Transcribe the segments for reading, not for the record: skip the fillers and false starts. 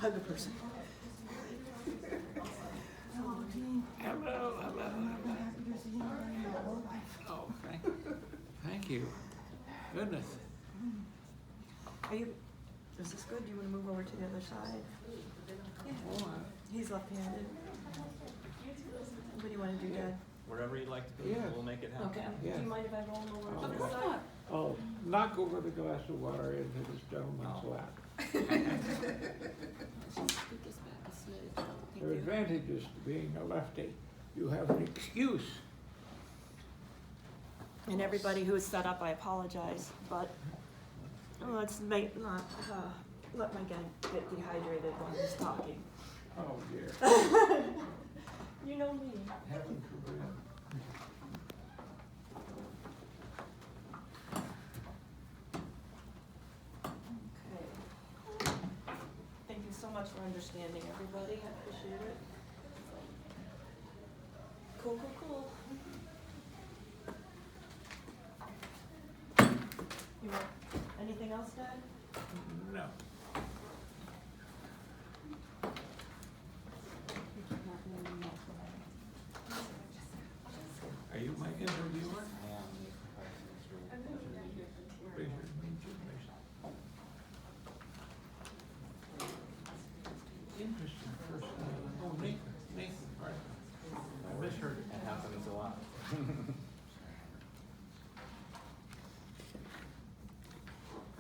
hug a person. Hello, hello, hello. Oh, thank you. Goodness. Are you, is this good? Do you want to move over to the other side? Yeah. Oh, He's left-handed. What do you want to do, Dad? Wherever you'd like to be, Yes. we'll make it happen. Okay. Yes. Do you mind if I roll him over to Of the course side? not. I'll knock over the glass of water into this gentleman's lap. There are advantages to being a lefty. You have an excuse. And everybody who is set up, I apologize, but let's not let my guy get dehydrated while he's talking. Oh, dear. You know me. Heaven forbid. Okay. Thank you so much for understanding, everybody. I appreciate it. Cool, cool, cool. You want anything else, Dad? No. Are you my interviewer? I am Nathan Carson. It's really a pleasure to meet you. Pleasure to meet you, Mason. Interesting first name. Oh, Nathan Carson. I misheard it. It happens a lot.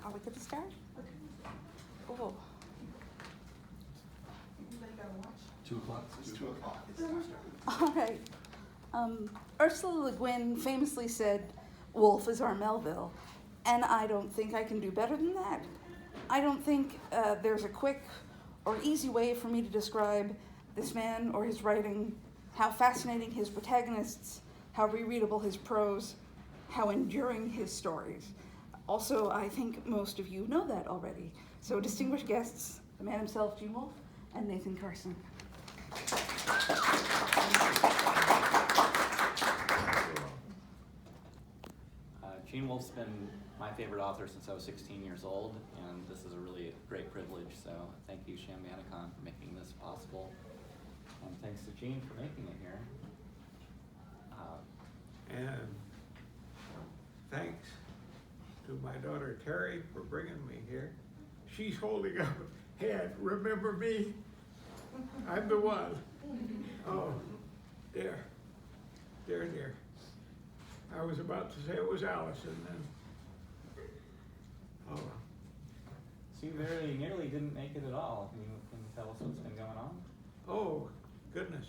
Are we good to start? Oh, 2 o'clock. It's 2 o'clock. all right. Ursula Le Guin famously said, "Wolfe is our Melville," and I don't think I can do better than that. I don't think there's a quick or easy way for me to describe this man or his writing, how fascinating his protagonists, how rereadable his prose, how enduring his stories. Also, I think most of you know that already. So, distinguished guests, the man himself, Gene Wolfe, and Nathan Carson. Gene Wolfe's been my favorite author since I was 16 years old, and this is a really great privilege, so thank you, ChambanaCon, for making this possible. And thanks to Gene for making it here. And thanks to my daughter Terry for bringing me here. She's holding up a hand. Remember me? I'm the one. Oh, dear. I was about to say it was Allison then. Oh, So you nearly didn't make it at all. Can you tell us what's been going on? oh, goodness.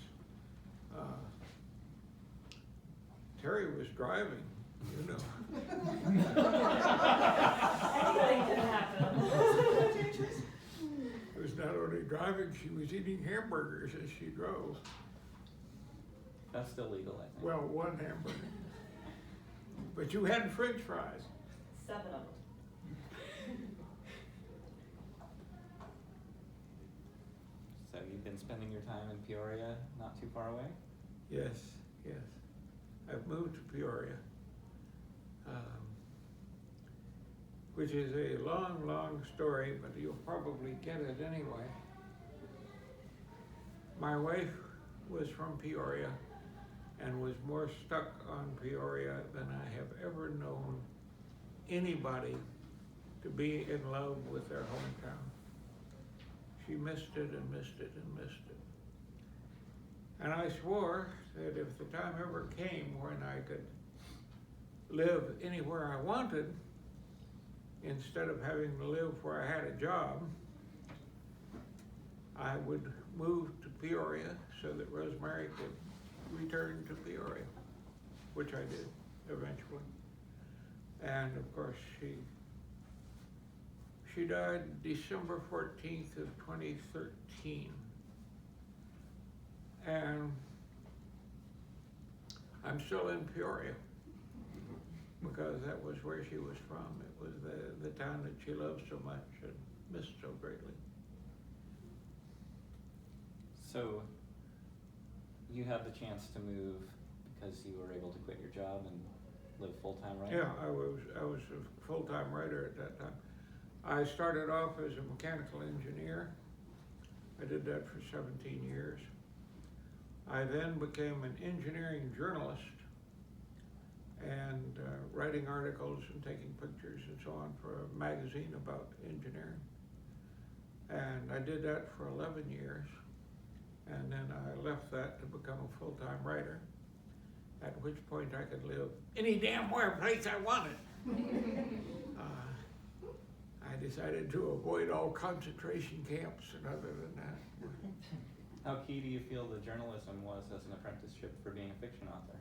Terry was driving, you know. Anything can happen. She was not only driving, she was eating hamburgers as she drove. That's still legal, I think. Well, one hamburger. But you had French fries. 7 of them. So you've been spending your time in Peoria, not too far away? Yes. I've moved to Peoria, which is a long story, but you'll probably get it anyway. My wife was from Peoria and was more stuck on Peoria than I have ever known anybody to be in love with their hometown. She missed it and missed it and missed it. And I swore that if the time ever came when I could live anywhere I wanted, instead of having to live where I had a job, I would move to Peoria so that Rosemary could return to Peoria, which I did eventually. And of course, she died December 14th of 2013. And I'm still in Peoria because that was where she was from. It was the town that she loved so much and missed so greatly. So you had the chance to move because you were able to quit your job and live full-time writing? Yeah, I was a full-time writer at that time. I started off as a mechanical engineer I did that for 17 years. I then became an engineering journalist and writing articles and taking pictures and so on for a magazine about engineering. And I did that for 11 years. And then I left that to become a full-time writer, at which point I could live any damn where place I wanted. I decided to avoid all concentration camps and other than that. How key do you feel the journalism was as an apprenticeship for being a fiction author?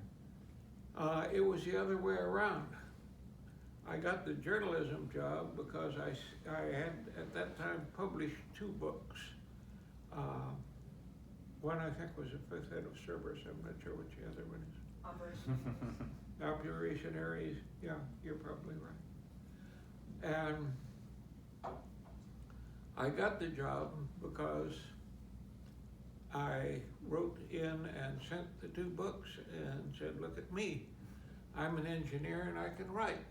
It was the other way around. I got the journalism job because I had at that time published 2 books. One I think was The Fifth Head of Cerberus. I'm not sure which the other one is. Operation Aries. Yeah, you're probably right. And I got the job because I wrote in and sent the 2 books and said, look at me, I'm an engineer and I can write.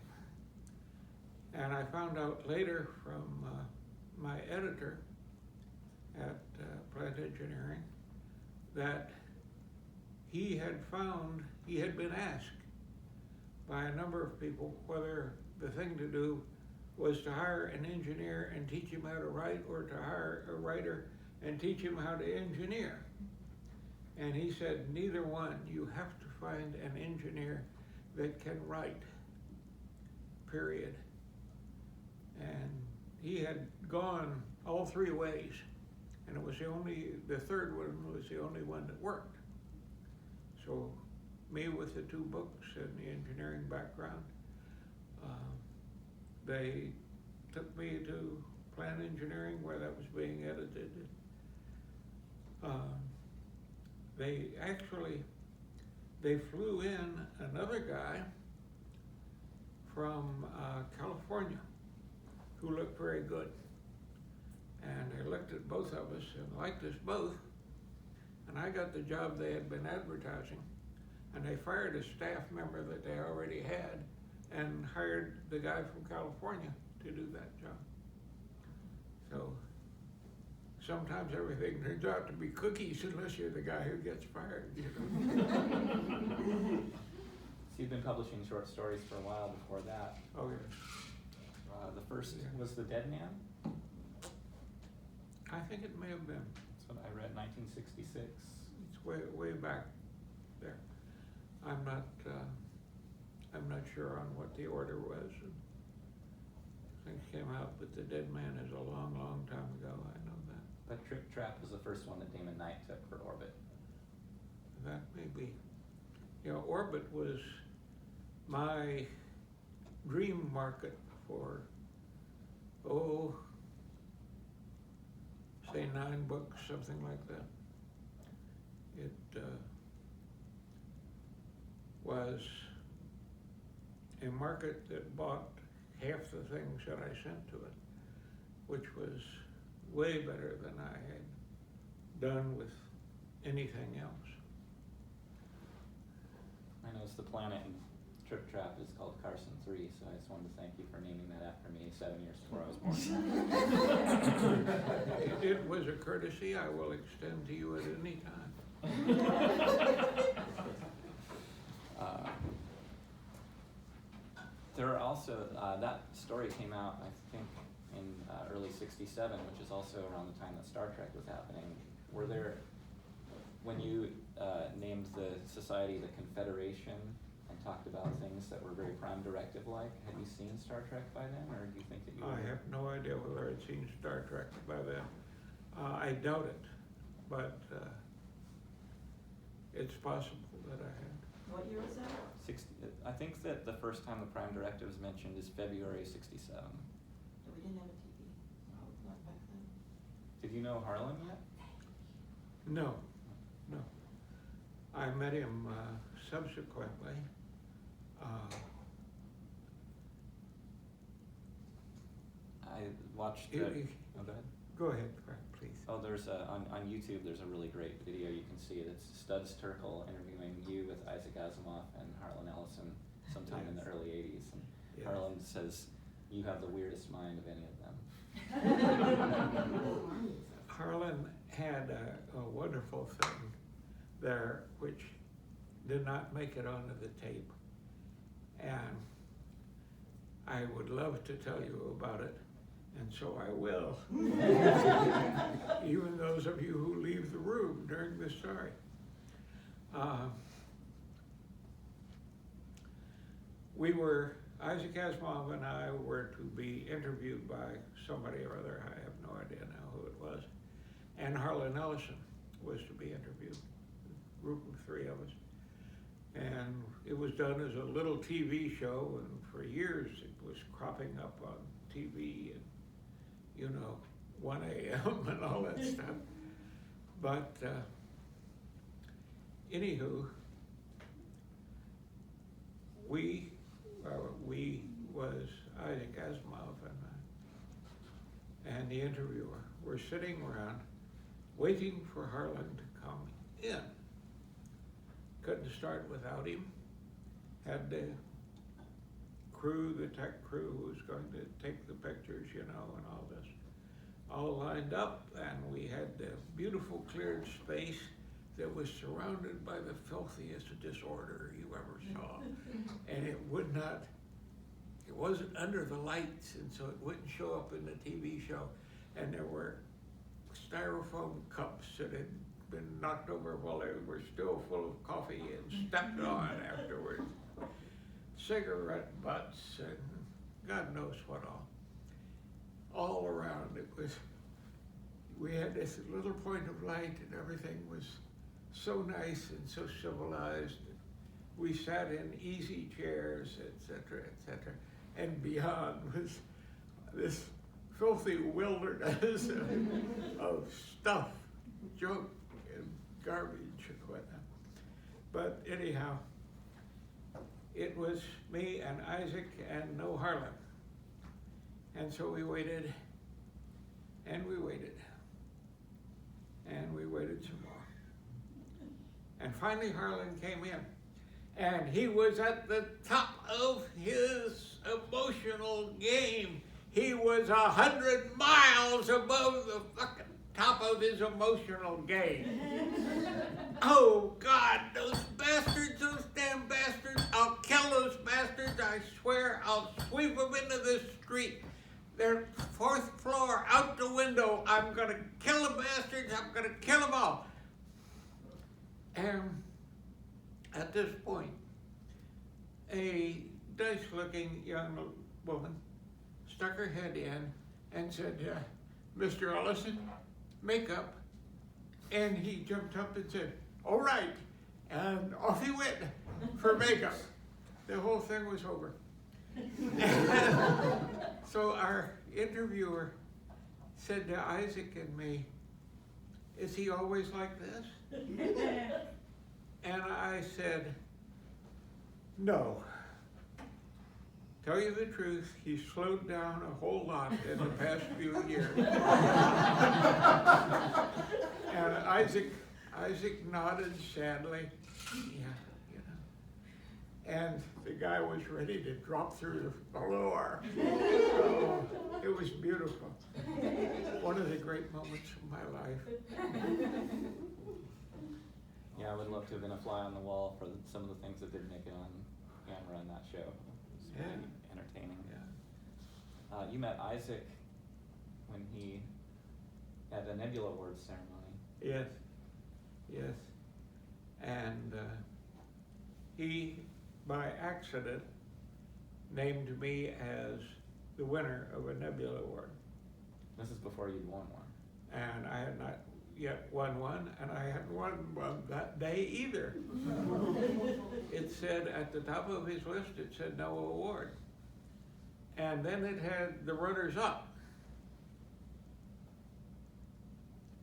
And I found out later from my editor at Plant Engineering that he had been asked by a number of people whether the thing to do was to hire an engineer and teach him how to write, or to hire a writer and teach him how to engineer. And he said, neither one. You have to find an engineer that can write, period. And he had gone all 3 ways, and it was the third one was the only one that worked. So me with the 2 books and the engineering background, they took me to Plant Engineering where that was being edited. They flew in another guy from California who looked very good. And they looked at both of us and liked us both. And I got the job they had been advertising. And they fired a staff member that they already had and hired the guy from California to do that job. So sometimes everything turns out to be cookies unless you're the guy who gets fired. You know? So you've been publishing short stories for a while before that. Oh, yes. The first was The Dead Man? I think it may have been. That's what I read, 1966. It's way back there. I'm not sure on what the order was. Things came out, but The Dead Man is a long, long time ago. I know that. But Trip Trap was the first one that Damon Knight took for Orbit. That may be. You know, Orbit was my dream market for, say 9 books, something like that. It was a market that bought half the things that I sent to it, which was way better than I had done with anything else. I noticed the planet in Trip Trap is called Carson 3, so I just wanted to thank you for naming that after me 7 years before I was born. It was a courtesy I will extend to you at any time. There are also, that story came out, I think, in early '67, which is also around the time that Star Trek was happening. Were there, when you named the society the Confederation and talked about things that were very Prime Directive-like, had you seen Star Trek by then, or do you think that you I have no idea whether I'd seen Star Trek by then. I doubt it, but it's possible that I had. What year was that? I think that the first time the Prime Directive was mentioned is February '67. We didn't have a TV. Not back then. Did you know Harlan yet? No. I met him subsequently. I watched. You- Oh, go ahead. Go ahead, please. Oh, there's on YouTube. There's a really great video. You can see it. It's Studs Terkel interviewing you with Isaac Asimov and Harlan Ellison sometime in the early '80s. And Yes. Harlan says, "You have the weirdest mind of any of them." Harlan had a wonderful thing there which did not make it onto the tape. And I would love to tell you about it, and so I will. Even those of you who leave the room during this story. Isaac Asimov and I were to be interviewed by somebody or other, I have no idea now who it was, and Harlan Ellison was to be interviewed, a group of three of us. And it was done as a little TV show, and for years it was cropping up on TV and, 1 a.m. and all that stuff. But anywho, we was Isaac Asimov and the interviewer were sitting around waiting for Harlan to come in. Couldn't start without him. Had the crew, the tech crew who was going to take the pictures, and all this, all lined up, and we had the beautiful cleared space that was surrounded by the filthiest disorder you ever saw. And it wasn't under the lights, and so it wouldn't show up in the TV show. And there were styrofoam cups that had been knocked over while they were still full of coffee and stepped on afterwards. Cigarette butts and God knows what all around. We had this little point of light and everything was so nice and so civilized. We sat in easy chairs, etc., etc. And beyond was this filthy wilderness of stuff, junk and garbage and whatnot. But anyhow, it was me and Isaac and no Harlan. And so we waited, and we waited, and we waited some more. And finally Harlan came in, and he was at the top of his emotional game. He was 100 miles above the fucking top of his emotional game. Oh God, those bastards, those damn bastards, I'll kill those bastards, I swear, I'll sweep them into the street. They're 4th floor, out the window, I'm gonna kill the bastards, I'm gonna kill them all. And at this point, a nice-looking young woman stuck her head in and said, Mr. Ellison, makeup. And he jumped up and said, all right. And off he went for makeup. The whole thing was over. So our interviewer said to Isaac and me, is he always like this? And I said, no. Tell you the truth, he slowed down a whole lot in the past few years. And Isaac nodded sadly, and the guy was ready to drop through the floor. So it was beautiful. One of the great moments of my life. Yeah, I would love to have been a fly on the wall for some of the things that did make it on camera in that show. It was really entertaining. Yeah. You met Isaac when he had the Nebula Awards ceremony. Yes. And he, by accident, named me as the winner of a Nebula Award. This is before you'd won one. And I had not yet won one, and I hadn't won one that day either. It said at the top of his list, it said no award. And then it had the runners up.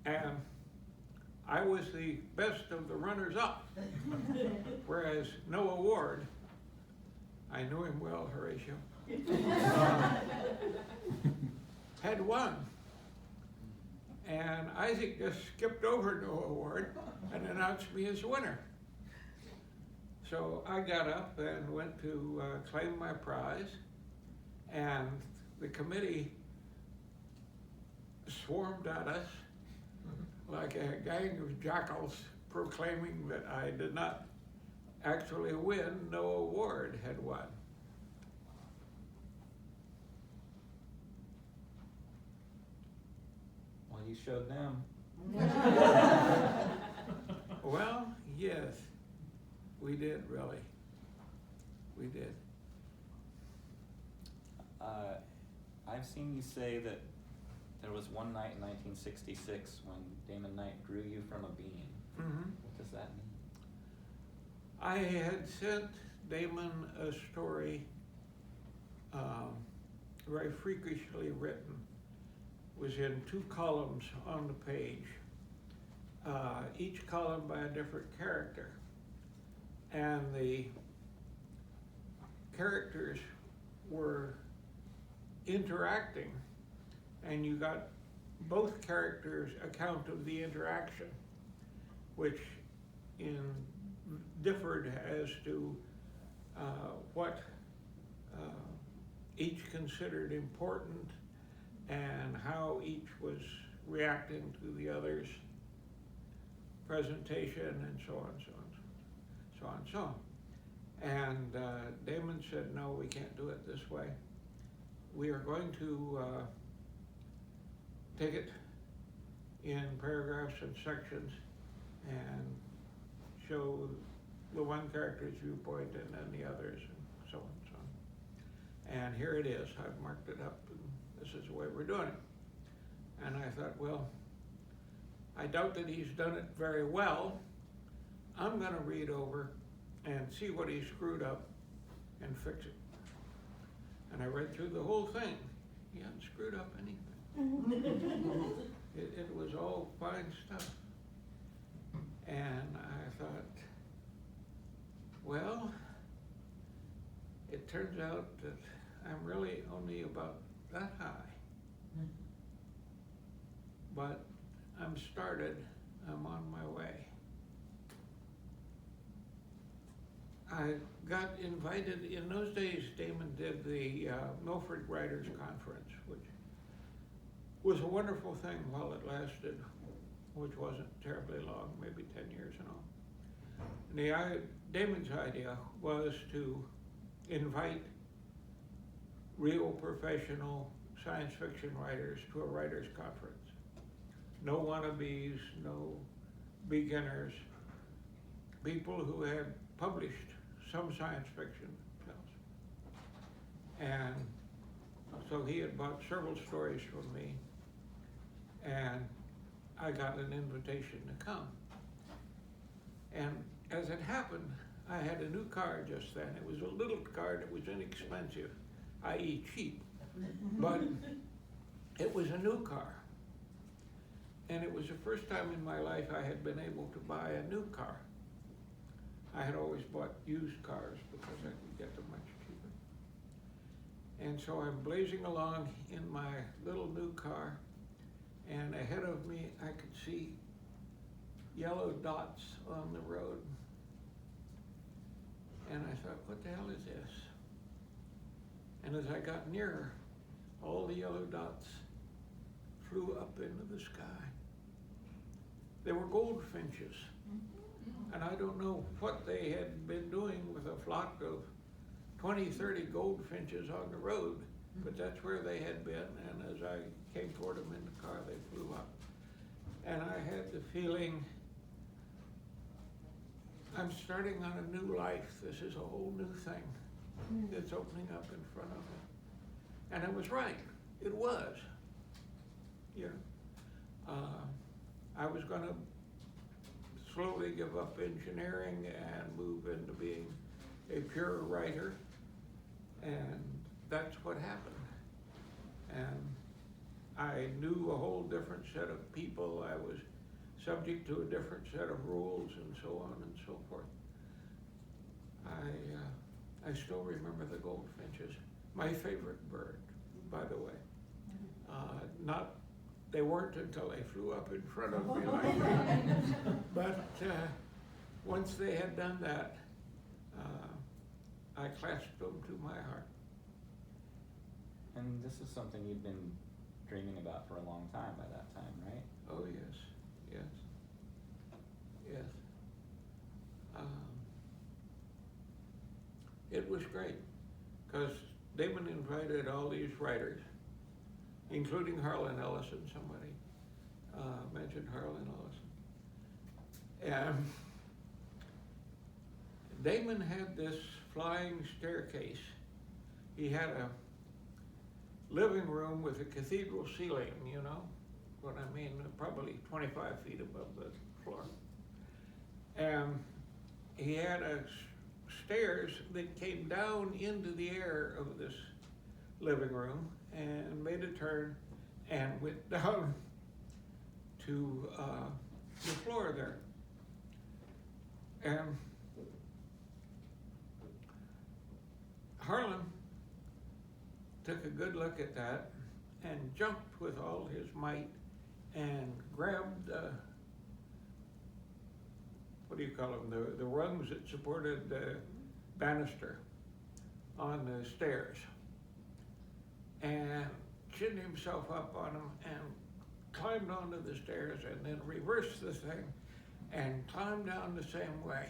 And I was the best of the runners up, whereas no award. I knew him well, Horatio. Had won. And Isaac just skipped over no award and announced me as winner. So I got up and went to claim my prize, and the committee swarmed at us like a gang of jackals proclaiming that I did not actually win, no award had won. Well, you showed them. Well, yes, we did, really. We did. I've seen you say that there was one night in 1966 when Damon Knight grew you from a bean. Mm-hmm. What does that mean? I had sent Damon a story, very freakishly written, was in 2 columns on the page, each column by a different character. And the characters were interacting, and you got both characters' account of the interaction, which differed as to what each considered important and how each was reacting to the other's presentation, and so on, so on, so on, so on. And Damon said, no, we can't do it this way. We are going to take it in paragraphs and sections and show the one character's viewpoint and then the others, and so on and so on. And here it is. I've marked it up, and this is the way we're doing it. And I thought, well, I doubt that he's done it very well. I'm going to read over and see what he screwed up and fix it. And I read through the whole thing. He hadn't screwed up anything. It was all fine stuff. And I thought, well, it turns out that I'm really only about that high. But I'm started, I'm on my way. I got invited, in those days Damon did the Milford Writers Conference, which was a wonderful thing while it lasted, which wasn't terribly long, maybe 10 years and all. And Damon's idea was to invite real professional science fiction writers to a writers conference. No wannabes, no beginners, people who had published some science fiction themselves. And so he had bought several stories from me, and I got an invitation to come. And as it happened, I had a new car just then. It was a little car that was inexpensive, i.e. cheap, but it was a new car. And it was the first time in my life I had been able to buy a new car. I had always bought used cars because I could get them much cheaper. And so I'm blazing along in my little new car, and ahead of me I could see yellow dots on the road. And I thought, what the hell is this? And as I got nearer, all the yellow dots flew up into the sky. They were goldfinches. And I don't know what they had been doing with a flock of 20, 30 goldfinches on the road, but that's where they had been. And as I came toward them in the car, they flew up. And I had the feeling, I'm starting on a new life. This is a whole new thing that's opening up in front of me. And I was right. It was. I was going to slowly give up engineering and move into being a pure writer, and that's what happened. And I knew a whole different set of people. I was subject to a different set of rules and so on and so forth. I still remember the goldfinches. My favorite bird, by the way. They weren't until they flew up in front of me like that. But once they had done that, I clasped them to my heart. And this is something you'd been dreaming about for a long time by that time, right? Oh yes, yes. it was great, because Damon invited all these writers, including Harlan Ellison. Somebody mentioned Harlan Ellison. And Damon had this flying staircase. He had a living room with a cathedral ceiling, you know what I mean, probably 25 feet above the floor. And he had stairs that came down into the air of this living room and made a turn and went down to the floor there. And Harlan took a good look at that and jumped with all his might and grabbed what do you call them, the rungs that supported the banister on the stairs, and chinned himself up on them and climbed onto the stairs, and then reversed the thing and climbed down the same way.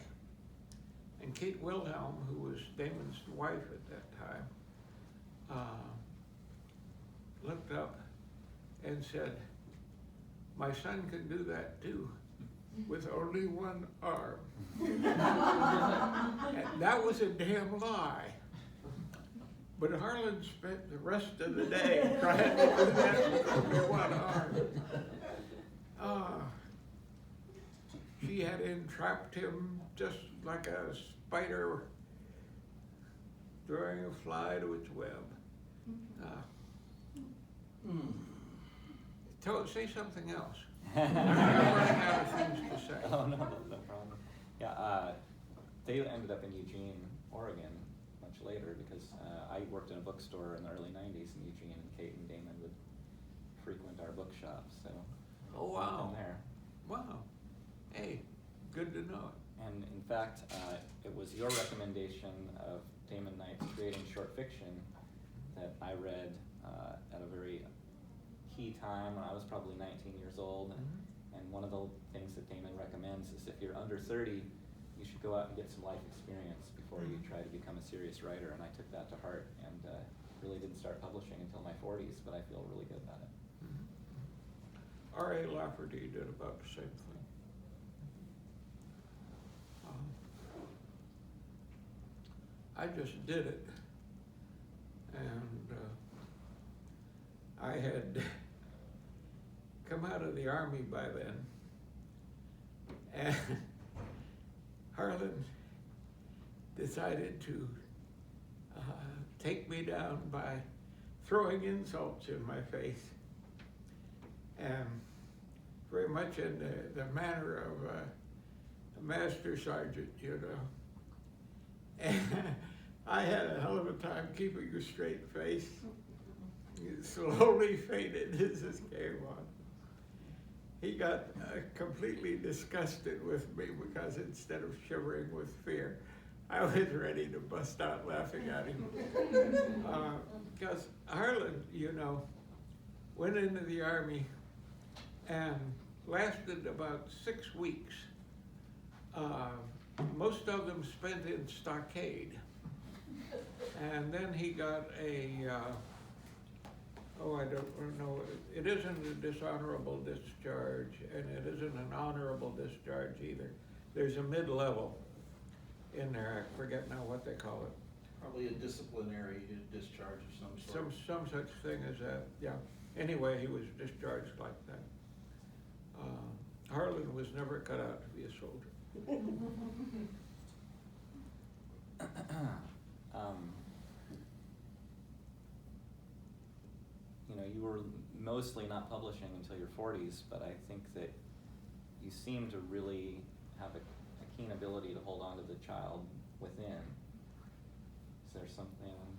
And Kate Wilhelm, who was Damon's wife at that time, looked up and said, "My son can do that too, with only one arm." And that was a damn lie. But Harlan spent the rest of the day trying to do that with only one arm. She had entrapped him just like a spider throwing a fly to its web. Say something else. I'm running out of things to say. Oh, no problem. Yeah, they ended up in Eugene, Oregon, much later, because I worked in a bookstore in the early 90s in Eugene, and Kate and Damon would frequent our bookshop, so. Oh, wow. There. Wow. Hey, good to know. And in fact, it was your recommendation of Damon Knight's creating short fiction that I read at a very key time when I was probably 19 years old. And one of the things that Damon recommends is if you're under 30, you should go out and get some life experience before you try to become a serious writer. And I took that to heart and really didn't start publishing until my 40s, but I feel really good about it. R.A. Lafferty did about the same thing. I just did it, and I had come out of the Army by then, and Harlan decided to take me down by throwing insults in my face, and very much in the manner of a master sergeant, you know. And I had a hell of a time keeping a straight face. It slowly faded as this came on. He got completely disgusted with me because instead of shivering with fear, I was ready to bust out laughing at him. Because Harlan, you know, went into the Army and lasted about 6 weeks. Most of them spent in Stockade. And then he got a, I don't know, it isn't a dishonorable discharge, and it isn't an honorable discharge either. There's a mid-level in there, I forget now what they call it. Probably a disciplinary discharge of some sort. Some such thing as that, yeah. Anyway, he was discharged like that. Harlan was never cut out to be a soldier. You know, you were mostly not publishing until your 40s, but I think that you seem to really have a keen ability to hold on to the child within. Is there something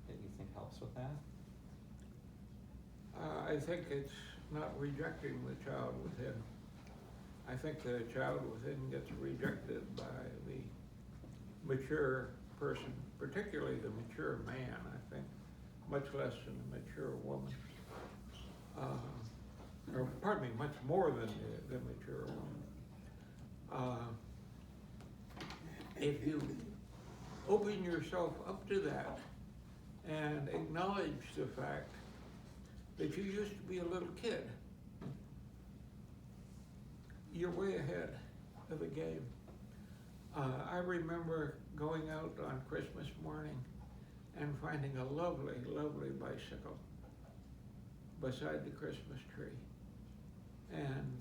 that you think helps with that? I think it's not rejecting the child within. I think the child within gets rejected by the mature person, particularly the mature man, I think, much less than the mature woman. Or pardon me, much more than the mature woman. If you open yourself up to that and acknowledge the fact that you used to be a little kid. You're way ahead of the game. I remember going out on Christmas morning and finding a lovely, lovely bicycle beside the Christmas tree. And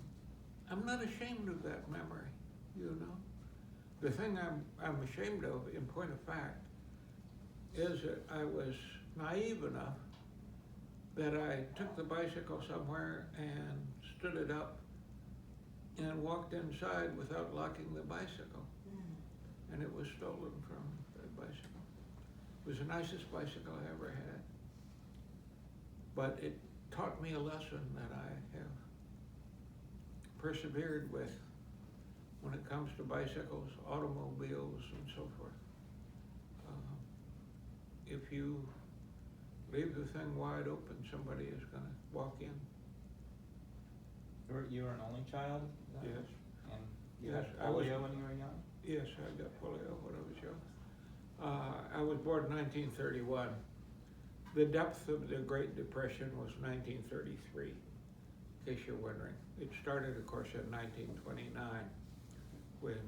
I'm not ashamed of that memory, you know. The thing I'm ashamed of, in point of fact, is that I was naive enough that I took the bicycle somewhere and stood it up and walked inside without locking the bicycle. And it was stolen from the bicycle. It was the nicest bicycle I ever had. But it taught me a lesson that I have persevered with when it comes to bicycles, automobiles, and so forth. If you leave the thing wide open, somebody is going to walk in. You were an only child? Yes. And you Yes, had polio when you were young? Yes, I got polio when I was young. I was born in 1931. The depth of the Great Depression was 1933, in case you're wondering. It started, of course, in 1929 when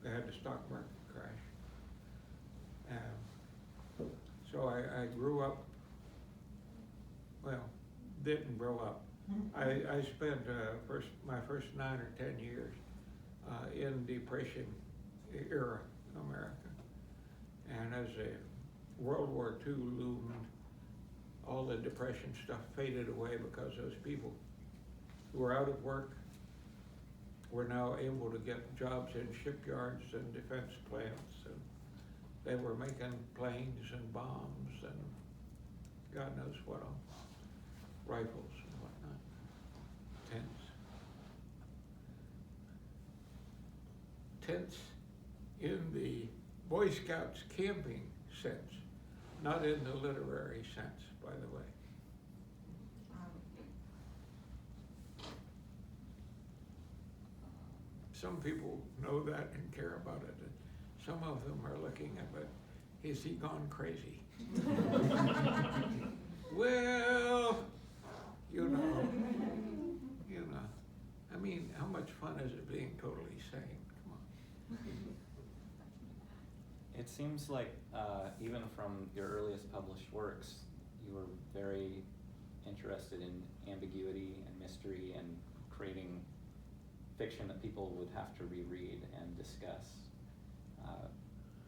they had the stock market crash. So I grew up, well, didn't grow up. I spent my first 9 or 10 years in Depression era America. And as World War II loomed, all the Depression stuff faded away because those people who were out of work were now able to get jobs in shipyards and defense plants. And they were making planes and bombs and God knows what all, rifles and whatnot, tents in the Boy Scouts camping sense, not in the literary sense, by the way. Some people know that and care about it. And some of them are looking at it, is he gone crazy? Well, you know. I mean, how much fun is it being totally sane? Come on. It seems like even from your earliest published works, you were very interested in ambiguity and mystery and creating fiction that people would have to reread and discuss.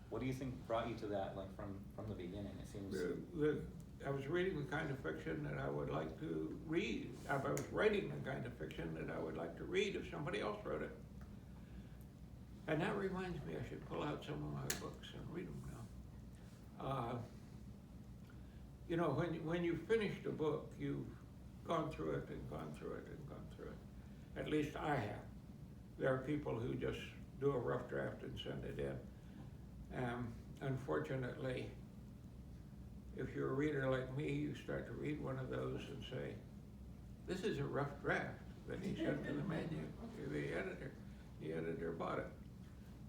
What do you think brought you to that, like from the beginning? It seems I was reading the kind of fiction that I would like to read. I was writing the kind of fiction that I would like to read if somebody else wrote it. And that reminds me, I should pull out some of my books and read them now. You know, when you finished a book, you've gone through it and gone through it and gone through it. At least I have. There are people who just do a rough draft and send it in. Unfortunately, if you're a reader like me, you start to read one of those and say, this is a rough draft that he sent to the editor. The editor bought it.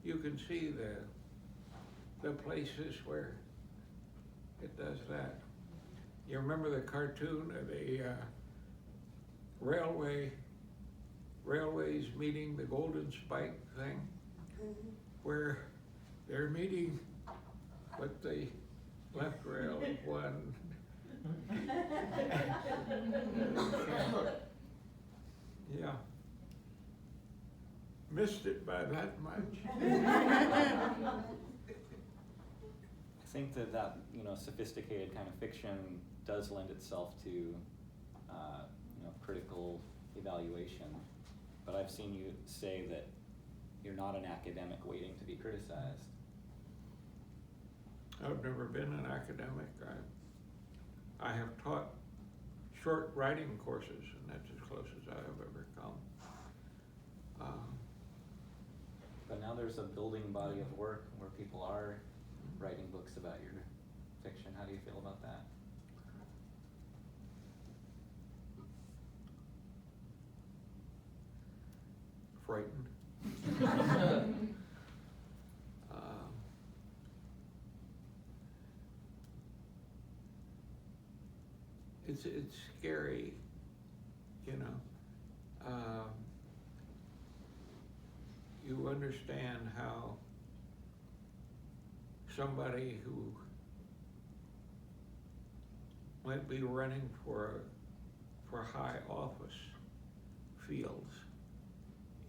You can see the places where it does that. You remember the cartoon of the railways meeting, the Golden Spike thing, where they're meeting, but the left rail is one. Yeah. Missed it by that much. I think that sophisticated kind of fiction does lend itself to critical evaluation. But I've seen you say that you're not an academic waiting to be criticized. I've never been an academic. I have taught short writing courses, and that's as close as I have ever come. But now there's a building body of work where people are writing books about your fiction. How do you feel about that? Frightened. it's scary, you know. You understand how somebody who might be running for high office feels,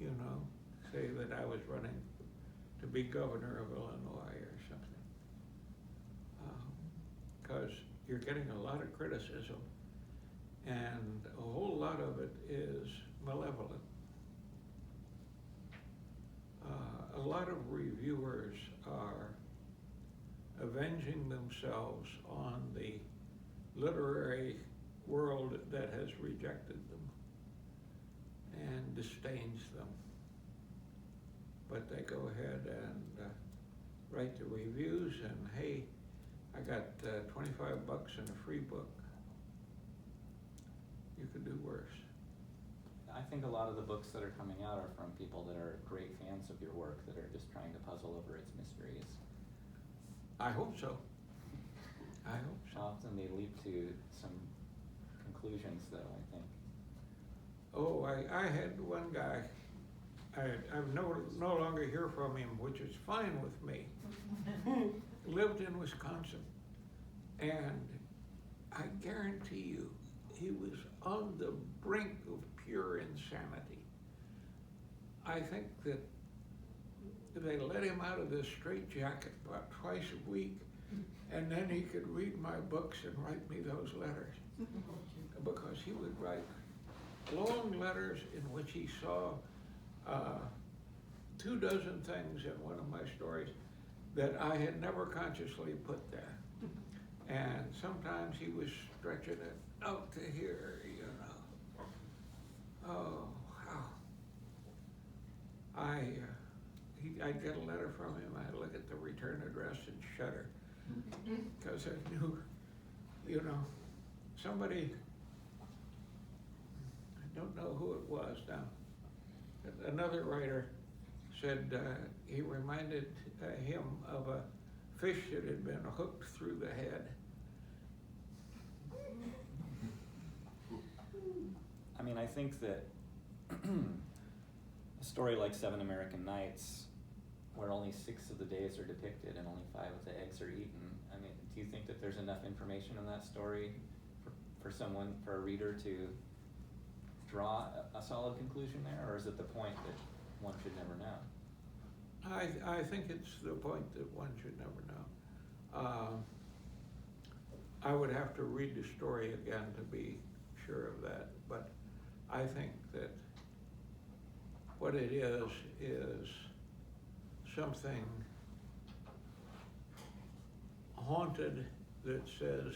you know, say that I was running to be governor of Illinois or something. Because you're getting a lot of criticism, and a whole lot of it is malevolent. A lot of reviewers are avenging themselves on the literary world that has rejected them and disdains them. But they go ahead and write the reviews, and hey, I got $25 and a free book. You could do worse. I think a lot of the books that are coming out are from people that are great fans of your work that are just trying to puzzle over its mysteries. I hope so. I hope so. Often they leap to some conclusions, though, I think. Oh, I had one guy, I'm no longer hear from him, which is fine with me. Lived in Wisconsin, and I guarantee you, he was on the brink of pure insanity. I think that they let him out of this straitjacket about twice a week, and then he could read my books and write me those letters. Because he would write long letters in which he saw 24 things in one of my stories that I had never consciously put there. And sometimes he was stretching it out to here, you know. Oh, wow. I'd get a letter from him, I'd look at the return address and shudder. Because I knew, you know, somebody, I don't know who it was now, another writer said he reminded him of a fish that had been hooked through the head. I mean, I think that a story like 7 American Nights, where only 6 of the days are depicted and only 5 of the eggs are eaten, I mean, do you think that there's enough information in that story for a reader to draw a solid conclusion there, or is it the point that one should never know? I think it's the point that one should never know. I would have to read the story again to be sure of that, but I think that what it is something haunted that says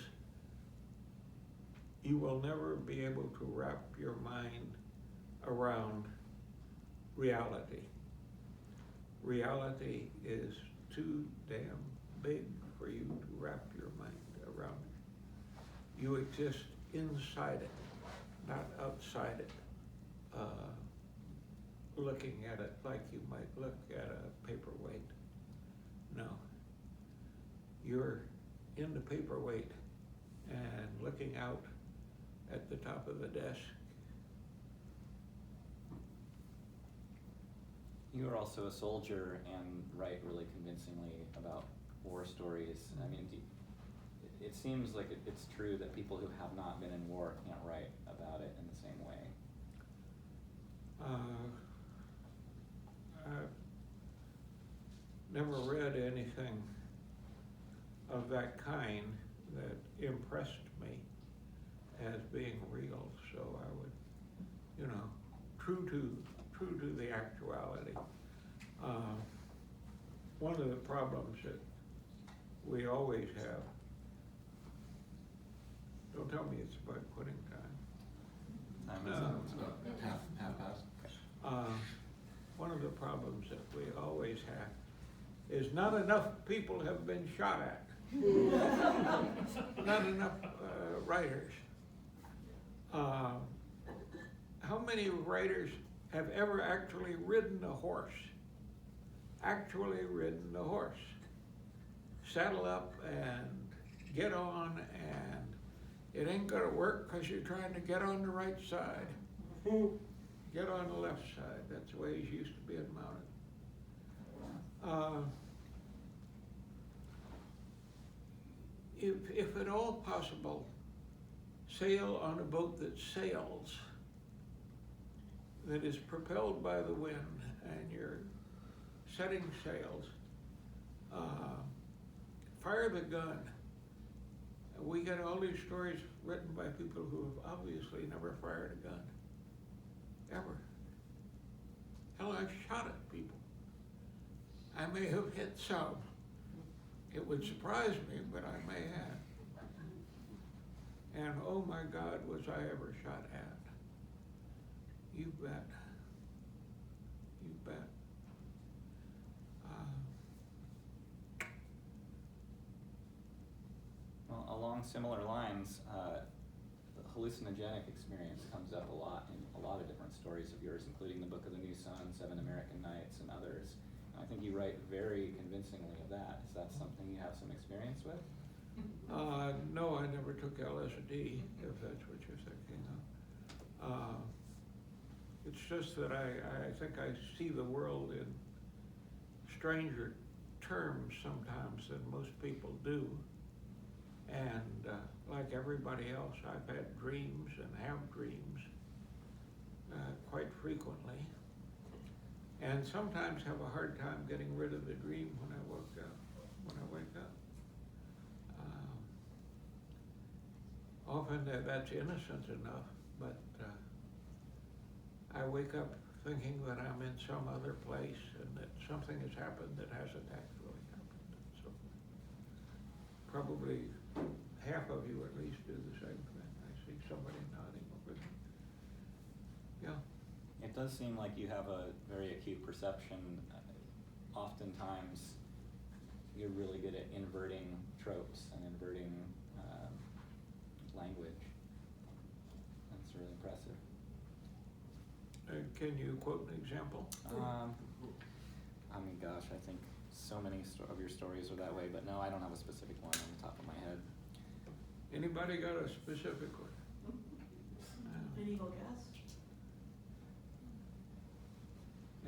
you will never be able to wrap your mind around reality. Reality is too damn big for you to wrap your mind around it. You exist inside it, not outside it, looking at it like you might look at a paperweight. No. You're in the paperweight and looking out at the top of the desk. You are also a soldier and write really convincingly about war stories. I mean, it seems like it's true that people who have not been in war can't write about it in the same way. I've never read anything of that kind that impressed me as being real, so I would, you know, true to the actuality. One of the problems that we always have, don't tell me it's about quitting time. Time is It's about half past. One of the problems that we always have is not enough people have been shot at. Not enough writers. How many writers have ever actually ridden a horse? Actually ridden a horse. Saddle up and get on and It ain't gonna work because you're trying to get on the right side. Get on the left side. That's the way he's used to being mounted. If at all possible, sail on a boat that sails, that is propelled by the wind, and you're setting sails. Fire the gun. We get all these stories written by people who have obviously never fired a gun, ever. Hell, I've shot at people. I may have hit some. It would surprise me, but I may have. And oh my God, was I ever shot at. You bet. You bet. Well, along similar lines, the hallucinogenic experience comes up a lot in a lot of different stories of yours, including the Book of the New Sun, 7 American Nights, and others. And I think you write very convincingly of that. Is that something you have some experience with? No, I never took LSD, if that's what you're thinking of. It's just that I think I see the world in stranger terms sometimes than most people do. And like everybody else, I've had dreams and have dreams quite frequently. And sometimes have a hard time getting rid of the dream when I wake up. Often that's innocent enough, but I wake up thinking that I'm in some other place and that something has happened that hasn't actually happened. So probably half of you at least do the same thing. I see somebody nodding over there. Yeah. It does seem like you have a very acute perception. Oftentimes, you're really good at inverting tropes and inverting language. That's really impressive. Can you quote an example? I mean, gosh, I think so many of your stories are that way, but no, I don't have a specific one on the top of my head. Anybody got a specific one? An evil guess?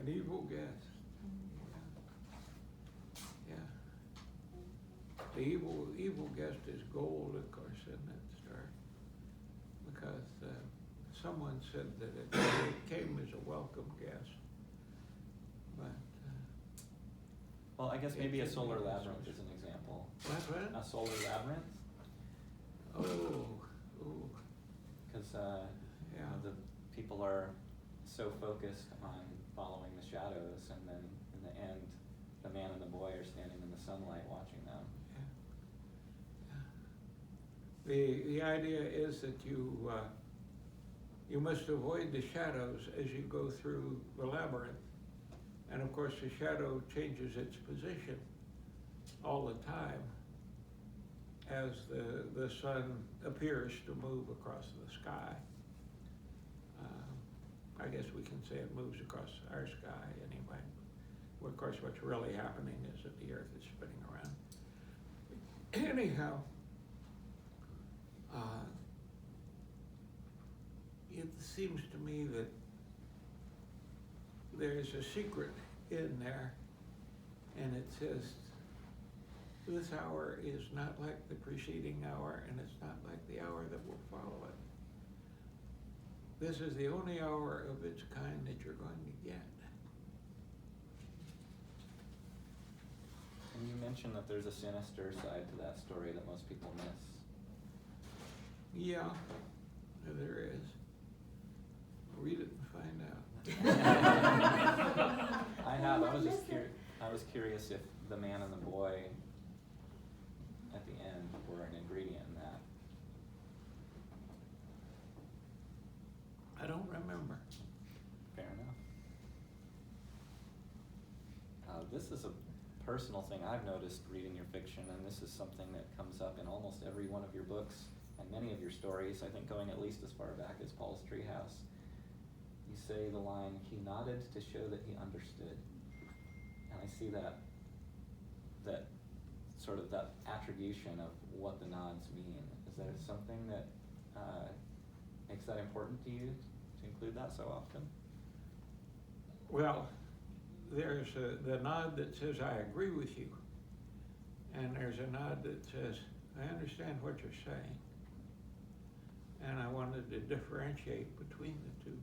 An evil guess. Yeah. The evil guest is gold, of course, in that story, because someone said that it came as a welcome guest, but. Well, I guess maybe a solar labyrinth is an example. What's that? A solar labyrinth? Oh. Because Yeah. the people are so focused on following the shadows, and then in the end, the man and the boy are standing in the sunlight watching them. The idea is that you must avoid the shadows as you go through the labyrinth. And of course, the shadow changes its position all the time as the sun appears to move across the sky. I guess we can say it moves across our sky anyway. Well, of course, what's really happening is that the Earth is spinning around. Anyhow, it seems to me that there's a secret in there, and it says, this hour is not like the preceding hour, and it's not like the hour that will follow it. This is the only hour of its kind that you're going to get. And you mentioned that there's a sinister side to that story that most people miss. Yeah, there is. Read it and find out. I have. I was curious if the man and the boy at the end were an ingredient in that. I don't remember. Fair enough. This is a personal thing I've noticed reading your fiction, and this is something that comes up in almost every one of your books and many of your stories, I think going at least as far back as Paul's Treehouse. You say the line, "He nodded to show that he understood." And I see that sort of that attribution of what the nods mean. Is Is there something that makes that important to you to include that so often? Well, there's the nod that says, I agree with you. And there's a nod that says, I understand what you're saying. And I wanted to differentiate between the two.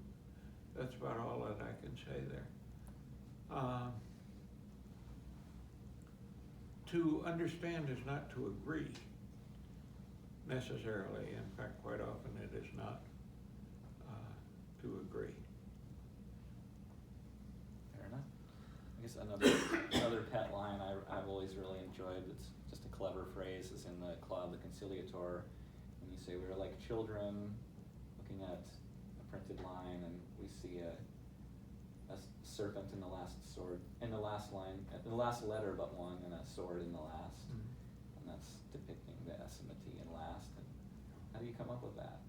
That's about all that I can say there. To understand is not to agree necessarily. In fact, quite often it is not to agree. Fair enough. I guess another pet line I've always really enjoyed, it's just a clever phrase, is in the Claude the Conciliator, when you say we are like children looking at a printed line, and we see a serpent in the last line, the last letter but one, and a sword in the last. Mm-hmm. And that's depicting the asimony in last. And how do you come up with that?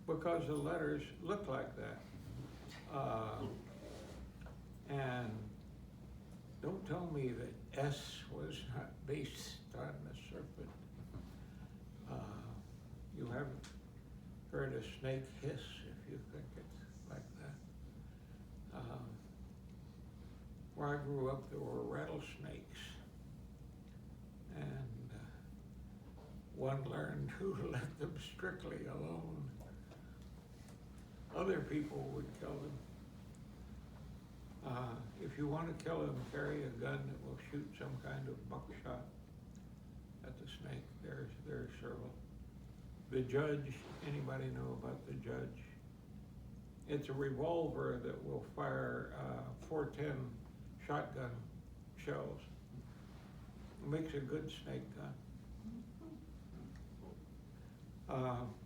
Because the letters look like that. And don't tell me that S was not based on the serpent. You haven't heard a snake hiss if you think it's like that. Where I grew up, there were rattlesnakes. And one learned to let them strictly alone. Other people would kill them. If you want to kill them, carry a gun that will shoot some kind of buckshot at the snake. There's several. The judge, anybody know about the judge? It's a revolver that will fire 410 shotgun shells. It makes a good snake gun.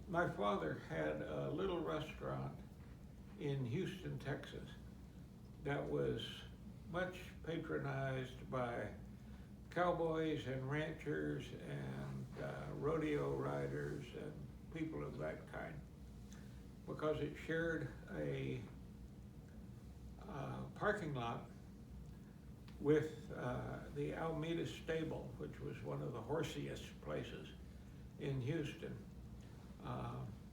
My father had a little restaurant in Houston, Texas, that was much patronized by cowboys and ranchers and rodeo riders and people of that kind, because it shared a parking lot with the Alameda Stable, which was one of the horsiest places in Houston.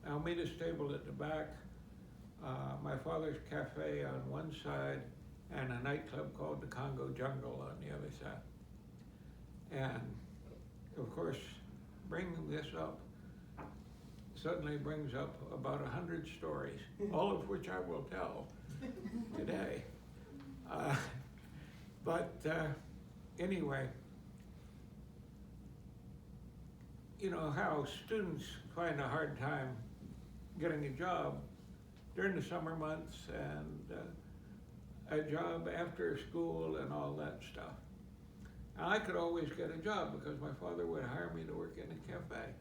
Alameda Stable at the back, my father's cafe on one side, and a nightclub called the Congo Jungle on the other side. And of course, bringing this up suddenly brings up about 100 stories, all of which I will tell today. But anyway, you know how students find a hard time getting a job during the summer months and a job after school and all that stuff. And I could always get a job because my father would hire me to work in a cafe.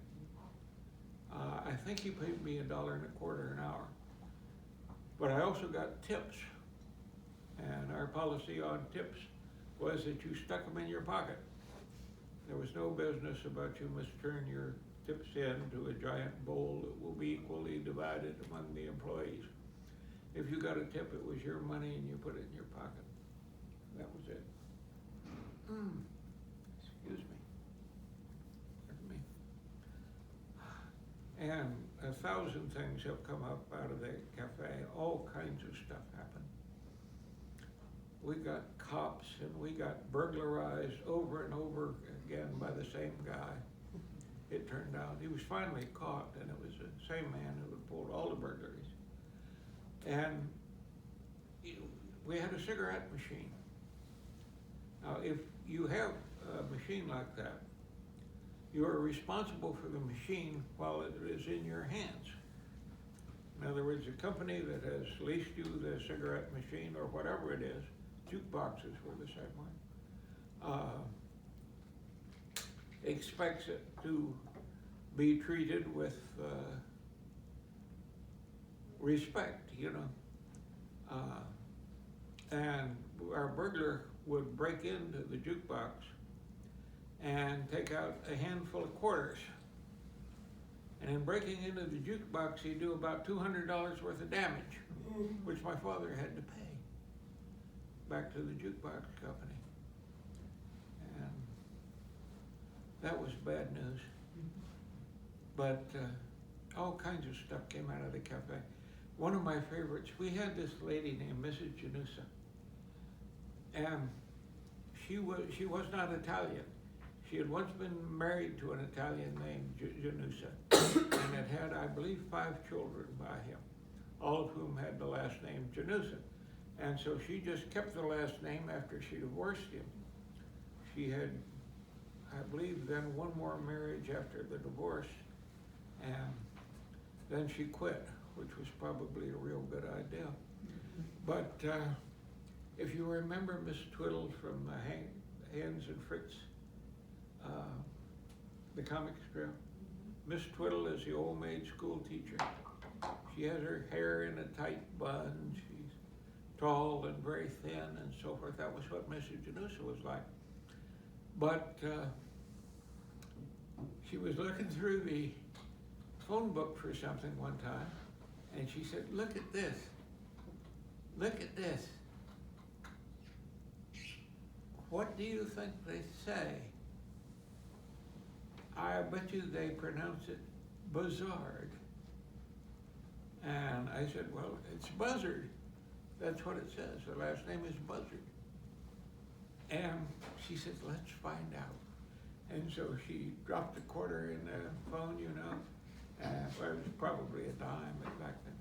I think he paid me $1.25 an hour. But I also got tips. And our policy on tips was that you stuck them in your pocket. There was no business about you must turn your tips into a giant bowl that will be equally divided among the employees. If you got a tip, it was your money and you put it in your pocket. That was it. Excuse me. Pardon me. And 1,000 things have come up out of the cafe. All kinds of stuff happened. We got cops and we got burglarized over and over again by the same guy. It turned out he was finally caught, and it was the same man who had pulled all the burglaries. And we had a cigarette machine. Now, if you have a machine like that, you are responsible for the machine while it is in your hands. In other words, the company that has leased you the cigarette machine or whatever it is, jukeboxes were the same way, expects it to be treated with respect, you know. And our burglar would break into the jukebox and take out a handful of quarters. And in breaking into the jukebox, he'd do about $200 worth of damage, which my father had to pay back to the jukebox company. And that was bad news. but all kinds of stuff came out of the cafe. One of my favorites, we had this lady named Mrs. Janusa, and she was not Italian. She had once been married to an Italian named Janusa, and had, I believe, 5 children by him, all of whom had the last name Janusa. And so she just kept the last name after she divorced him. She had, I believe, then one more marriage after the divorce, and then she quit, which was probably a real good idea. But if you remember Miss Twiddle from Hans and Fritz, the comic strip, Miss Twiddle is the old maid school teacher. She has her hair in a tight bun. She's tall and very thin and so forth. That was what Mrs. Janusa was like. But she was looking through the phone book for something one time, and she said, "Look at this. Look at this. What do you think they say?" "I bet you they pronounce it buzzard." And I said, "Well, it's buzzard. That's what it says. The last name is Buzzard." And she said, "Let's find out." And so she dropped a quarter in the phone, you know, well, it was probably a dime back then,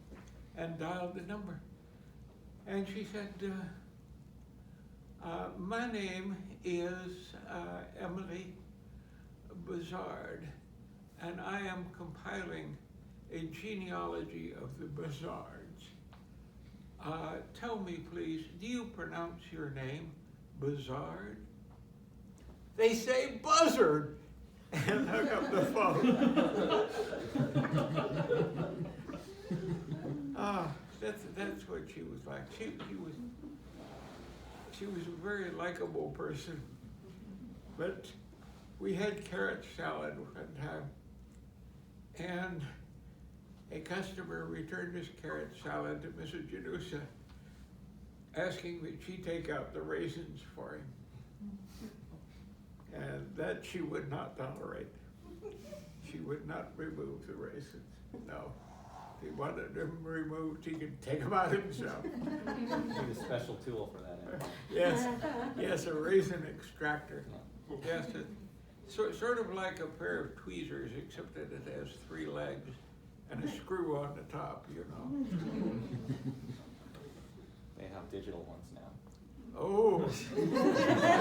and dialed the number. And she said, "My name is Emily Buzzard, and I am compiling a genealogy of the Buzzards. Tell me, please, do you pronounce your name Buzzard?" "They say Buzzard," and hung up the phone. That's what she was like. She was a very likable person. But we had carrot salad one time, and a customer returned his carrot salad to Mrs. Janusa, asking that she take out the raisins for him. And that she would not tolerate. She would not remove the raisins. No. If he wanted them removed, he could take them out himself. Need a special tool for that. Yes, a raisin extractor. Yes, sort of like a pair of tweezers, except that it has 3 legs and a screw on the top, you know. They have digital ones now. Oh,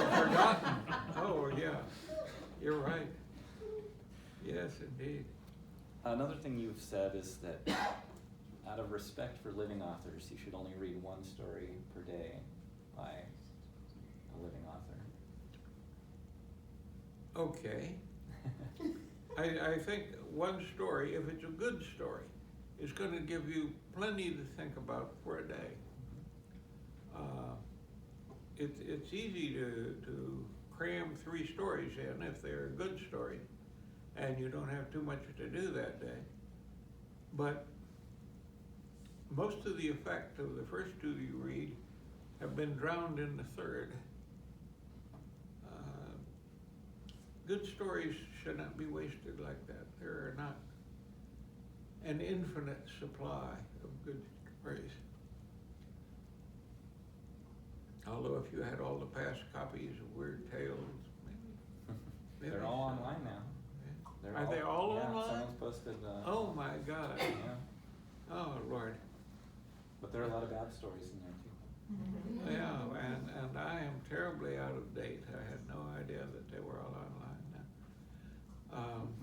forgotten. Oh, yeah, you're right. Yes, indeed. Another thing you've said is that out of respect for living authors, you should only read 1 story per day by a living author. Okay. I think 1 story, if it's a good story, is going to give you plenty to think about for a day. It's easy to cram 3 stories in if they're a good story, and you don't have too much to do that day. But most of the effect of the first 2 you read have been drowned in the third. Good stories should not be wasted like that. There are not an infinite supply of good stories. Although if you had all the past copies of Weird Tales, maybe They're all online now. Are they all yeah, online? Someone's posted. Oh my God. Yeah. Oh Lord. But there are a lot of bad stories in there too. Yeah, and I am terribly out of date. I had no idea that they were all online now.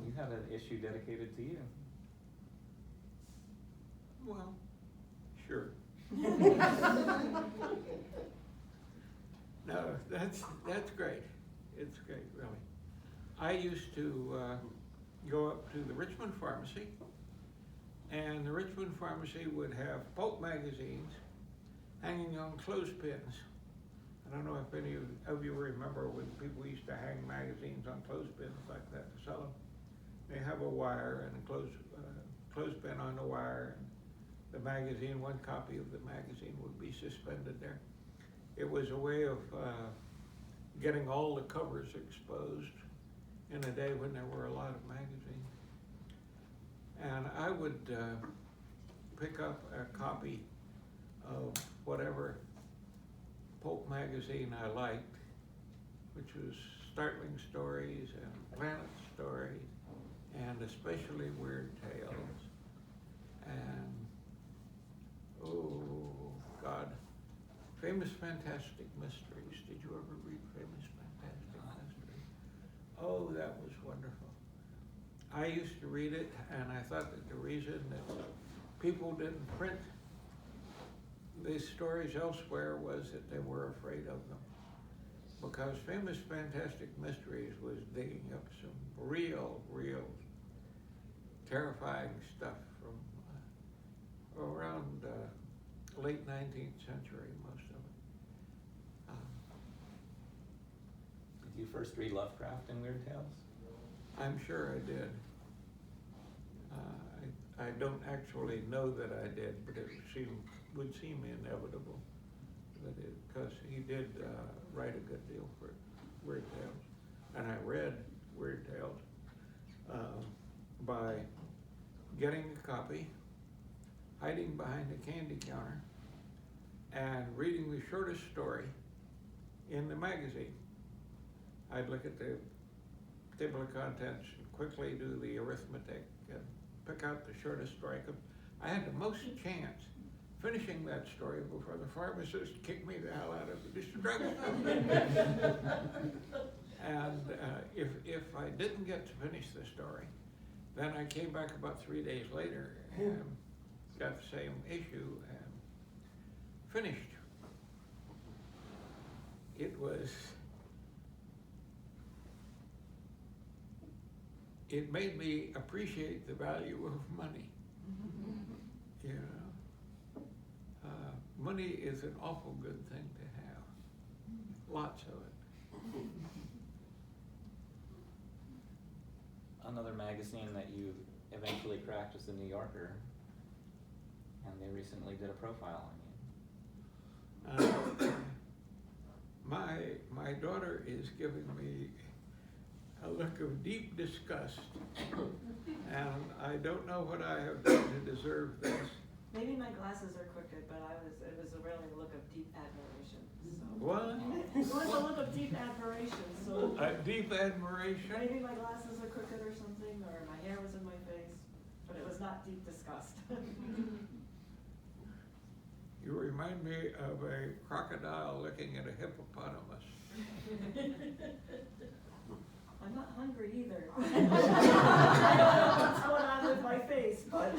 You have an issue dedicated to you. Well, sure. No, that's great. It's great, really. I used to go up to the Richmond Pharmacy, and the Richmond Pharmacy would have pulp magazines hanging on clothespins. I don't know if any of you remember when people used to hang magazines on clothespins like that to sell them. They have a wire and a clothespin on the wire, and the magazine, 1 copy of the magazine would be suspended there. It was a way of getting all the covers exposed in a day when there were a lot of magazines. And I would pick up a copy of whatever pulp magazine I liked, which was Startling Stories and Planet Stories, and especially Weird Tales. And, oh God, Famous Fantastic Mysteries. Did you ever read Famous Fantastic Mysteries? Oh, that was wonderful. I used to read it, and I thought that the reason that people didn't print these stories elsewhere was that they were afraid of them. Because Famous Fantastic Mysteries was digging up some real terrifying stuff from around late 19th century, most of it. Did you first read Lovecraft and Weird Tales? I'm sure I did. I don't actually know that I did, but it would seem inevitable that because he did write a good deal for Weird Tales, and I read Weird Tales by getting a copy, hiding behind a candy counter, and reading the shortest story in the magazine. I'd look at the table of contents and quickly do the arithmetic and pick out the shortest story. I had the most chance finishing that story before the pharmacist kicked me the hell out of the drugstore. And if I didn't get to finish the story, then I came back about 3 days later and got the same issue and finished. It made me appreciate the value of money. You know, money is an awful good thing to have. Lots of it. Another magazine that you eventually cracked was the New Yorker, and they recently did a profile on you. My daughter is giving me a look of deep disgust, and I don't know what I have done to deserve this. Maybe my glasses are crooked, but it was really a look of deep admiration. So. What? It was a look of deep admiration, so. Deep admiration? Maybe my glasses are crooked or something, or my hair was in my face, but it was not deep disgust. You remind me of a crocodile looking at a hippopotamus. I'm not hungry either. I don't know what's going on with my face, but.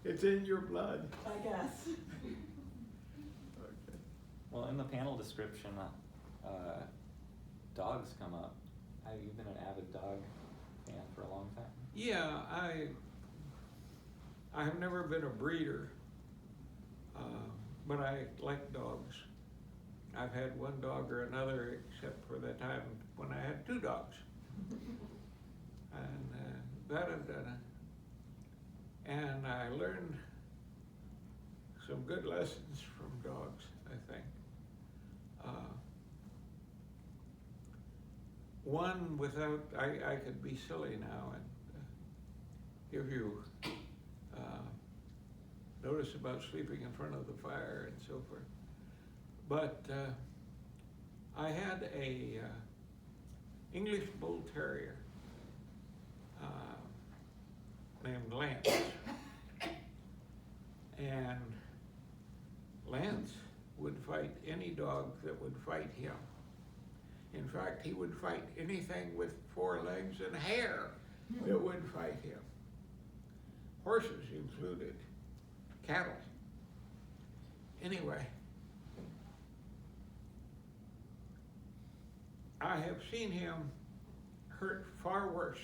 It's in your blood. I guess. Okay. Well, in the panel description, dogs come up. Have you been an avid dog fan for a long time? Yeah, I have never been a breeder, but I like dogs. I've had one dog or another, except for the time when I had 2 dogs. And that I've done it. And I learned some good lessons from dogs, I think. One without, I could be silly now and give you notice about sleeping in front of the fire and so forth. But I had a English Bull Terrier named Lance. And Lance would fight any dog that would fight him. In fact, he would fight anything with 4 legs and hair that would fight him. Horses included, cattle. Anyway, I have seen him hurt far worse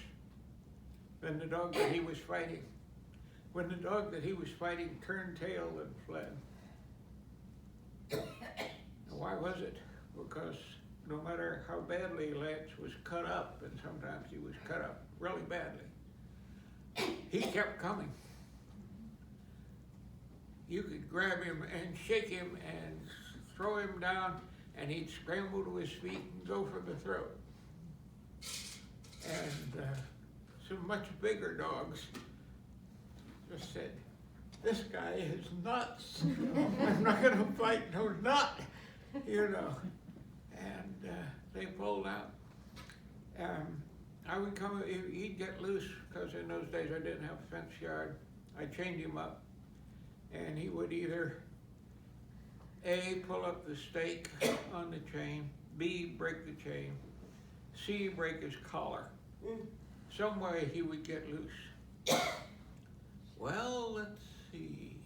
than the dog that he was fighting. When the dog that he was fighting turned tail and fled. And why was it? Because no matter how badly Lance was cut up, and sometimes he was cut up really badly, he kept coming. You could grab him and shake him and throw him down, and he'd scramble to his feet and go for the throat. And some much bigger dogs just said, "This guy is nuts. I'm not gonna fight no nut," you know. And they pulled out. I would come, he'd get loose, because in those days I didn't have a fence yard. I'd change him up, and he would either A, pull up the stake on the chain, B, break the chain, C, break his collar. Some way he would get loose. Well, let's see.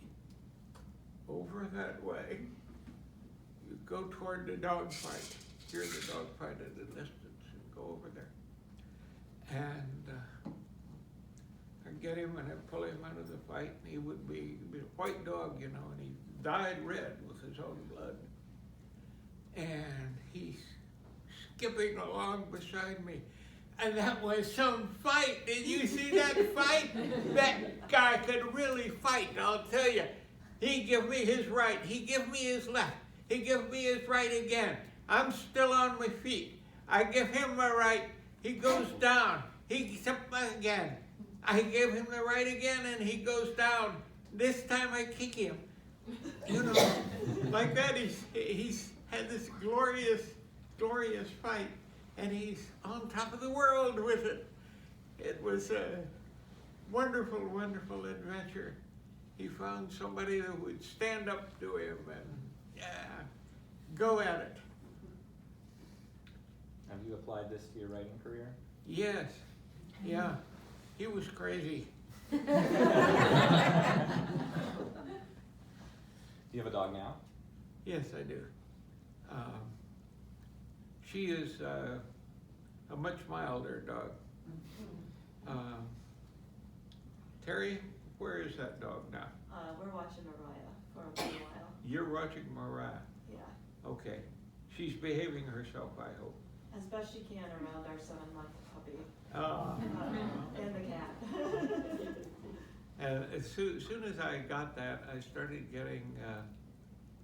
Over that way, you go toward the dog fight. Hear the dog fight at a distance and go over there. And I'd get him and I'd pull him out of the fight, and he would be a white dog, you know, and he dyed red with his own blood. And he's skipping along beside me. And that was some fight. Did you see that fight? That guy could really fight, I'll tell you. He give me his right. He give me his left. He give me his right again. I'm still on my feet. I give him my right. He goes down. He gets up again. I give him the right again, and he goes down. This time I kick him. You know, like that. He's had this glorious fight, and he's on top of the world with it. It was a wonderful, wonderful adventure. He found somebody that would stand up to him and go at it. Have you applied this to your writing career? Yes, yeah, he was crazy. Do you have a dog now? Yes, I do. She is a much milder dog. Terry, where is that dog now? We're watching Mariah for a little while. You're watching Mariah. Yeah, Okay. She's behaving herself, I hope. as best she can around our 7-month puppy Ah. and the cat. And as soon as I got that, I started getting,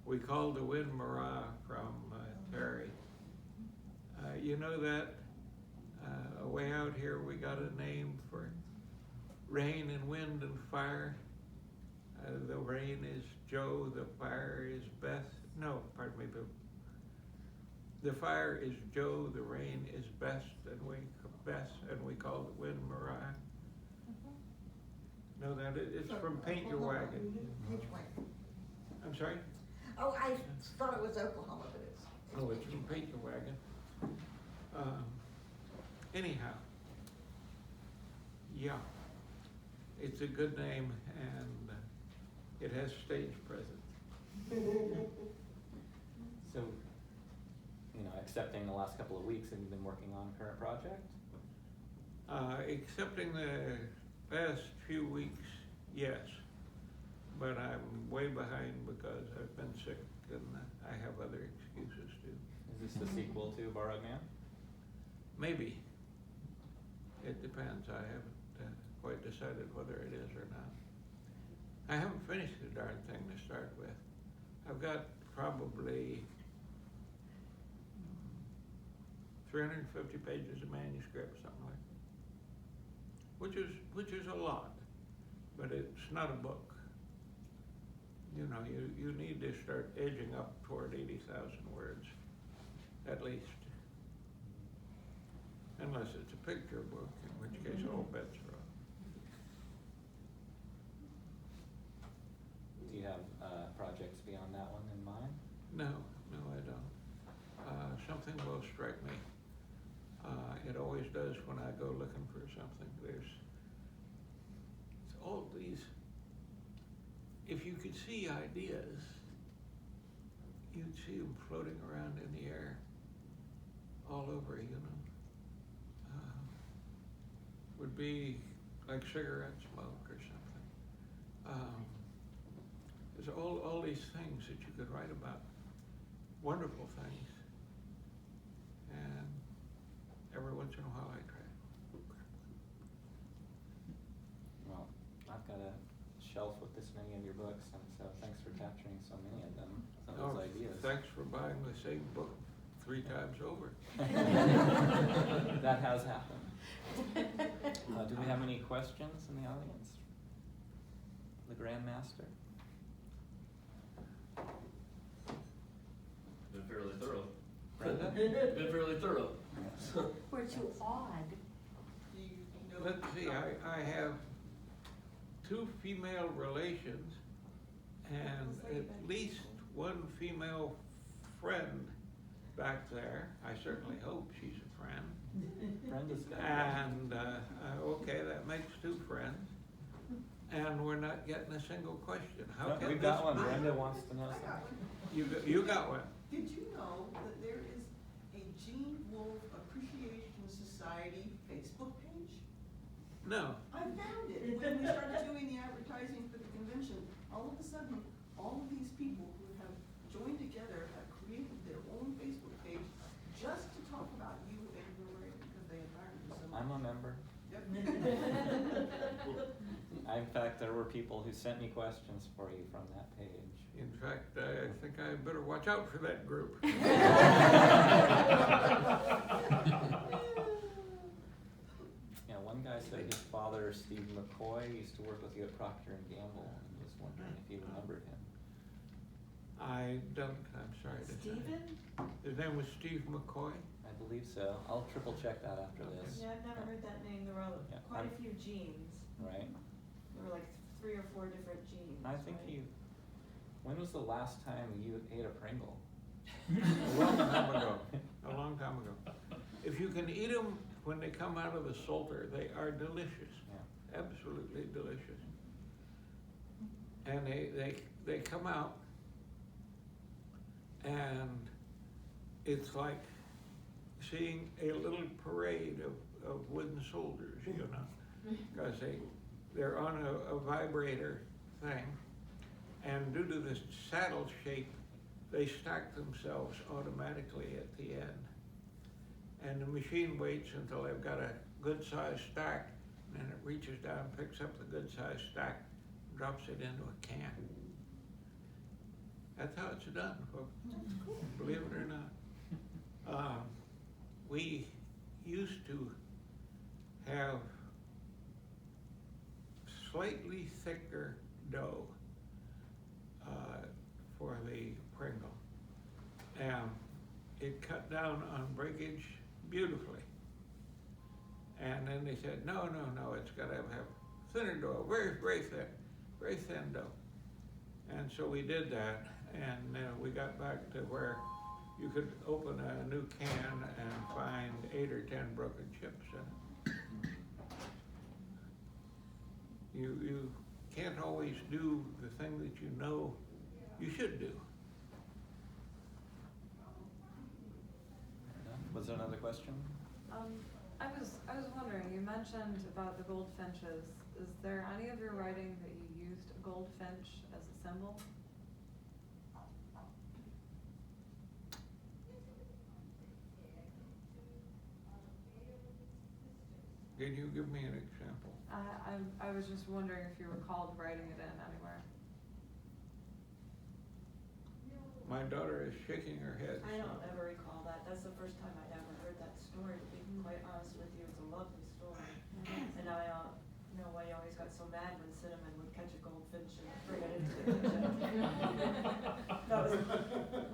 we called the wind Mariah from Terry. You know that way out here we got a name for rain and wind and fire. The rain is Joe, the fire is Beth. No, pardon me, the fire is Joe, the rain is Beth, and we call the wind Mariah. No, that it's from Paint Your Wagon. Paint Your Wagon. I'm sorry? Oh, I thought it was Oklahoma, but it's. Oh, it's from Paint Your Wagon. Anyhow, yeah, it's a good name, and it has stage presence. So, excepting the last couple of weeks, have you been working on a current project? Excepting the past few weeks, yes, but I'm way behind because I've been sick and I have other excuses too. Is this the sequel to Borrowed Man? Maybe. It depends. I haven't quite decided whether it is or not. I haven't finished the darn thing to start with. I've got probably 350 pages of manuscript, something like that. Which is a lot, but it's not a book. You know, you need to start edging up toward 80,000 words, at least. Unless it's a picture book, in which case all bets are off. Do you have projects beyond that one in mind? No, I don't. Something will strike me. It always does when I go looking for something. It's all these, if you could see ideas, you'd see them floating around in the air all over, you know. Would be like cigarette smoke or something. There's all these things that you could write about, wonderful things, and every once in a while I try. Well, I've got a shelf with this many of your books, and so thanks for capturing so many of them, some of those ideas. Thanks for buying the same book 3 times over. That has happened. Do we have any questions in the audience? The Grandmaster? Been fairly thorough. Brenda? Been fairly thorough. We're too odd. Let's see, I have 2 female relations and at least 1 female friend back there. I certainly hope she's a friend. Brenda's got And, okay, that makes 2 friends. And we're not getting a single question. How No, can we've this got one. be? Brenda wants to know I got something. one. You got one. Did you know that there is a Gene Wolfe Appreciation Society Facebook page? No. I found it. When we started doing the advertising for the convention, all of a sudden, all of these people who have joined together have created their own Facebook page just to talk about you and your work because they admire you so much. I'm a member. Yep. In fact, there were people who sent me questions for you from that page. In fact, I think I better watch out for that group. Yeah, one guy said his father, Steve McCoy, used to work with you at Procter & Gamble, and was wondering if you remembered him. I don't, I'm sorry to say. Steven? His name was Steve McCoy? I believe so. I'll triple check that after this. Yeah, I've never heard that name. There were Yeah, quite a I'm- few genes. Right? There were like 3 or 4 different genes. I think right? when was the last time you ate a Pringle? A long time ago. A long time ago. If you can eat them when they come out of the salter, they are delicious. Yeah. Absolutely delicious. And they come out, and it's like seeing a little parade of wooden soldiers, you know, because they're on a vibrator thing, and due to this saddle shape, they stack themselves automatically at the end. And the machine waits until they've got a good-sized stack, and then it reaches down, picks up the good-sized stack, drops it into a can. That's how it's done, folks. Believe it or not. We used to have slightly thicker dough for the Pringle. And it cut down on breakage beautifully. And then they said, no, it's got to have thinner dough, very thin dough. And so we did that, and we got back to where you could open a new can and find 8 or 10 broken chips in it. You can't always do the thing that you know you should do. Was there another question? I was wondering, you mentioned about the goldfinches. Is there any of your writing that you used a goldfinch as a symbol? Can you give me an example? I was just wondering if you recalled writing it in anywhere. My daughter is shaking her head. I don't ever recall that. That's the first time I'd ever heard that story, to be quite honest with you. It's a lovely story. And I know why you always got so mad when Cinnamon would catch a goldfinch and bring it into the kitchen. That was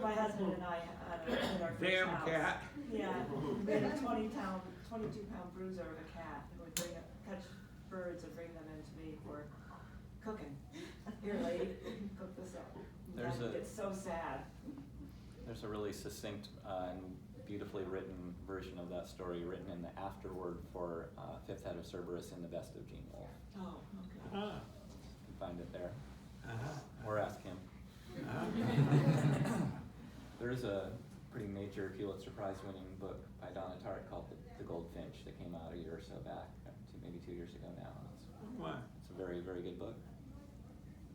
my husband and I in our first Damn house. cat. Yeah, we had a 22-pound bruiser of a cat who would catch birds and bring them into me for cooking. Here, lady, cook this up. It's so sad. There's a really succinct and beautifully written version of that story written in the afterword for Fifth Head of Cerberus in the Best of Gene Wolfe. Oh, okay. Ah. You can find it there. Uh-huh. Or ask him. Uh-huh. There's a pretty major Pulitzer Prize winning book by Donna Tartt called The Goldfinch that came out a year or so back, maybe 2 years ago now. Why? It's a very, very good book.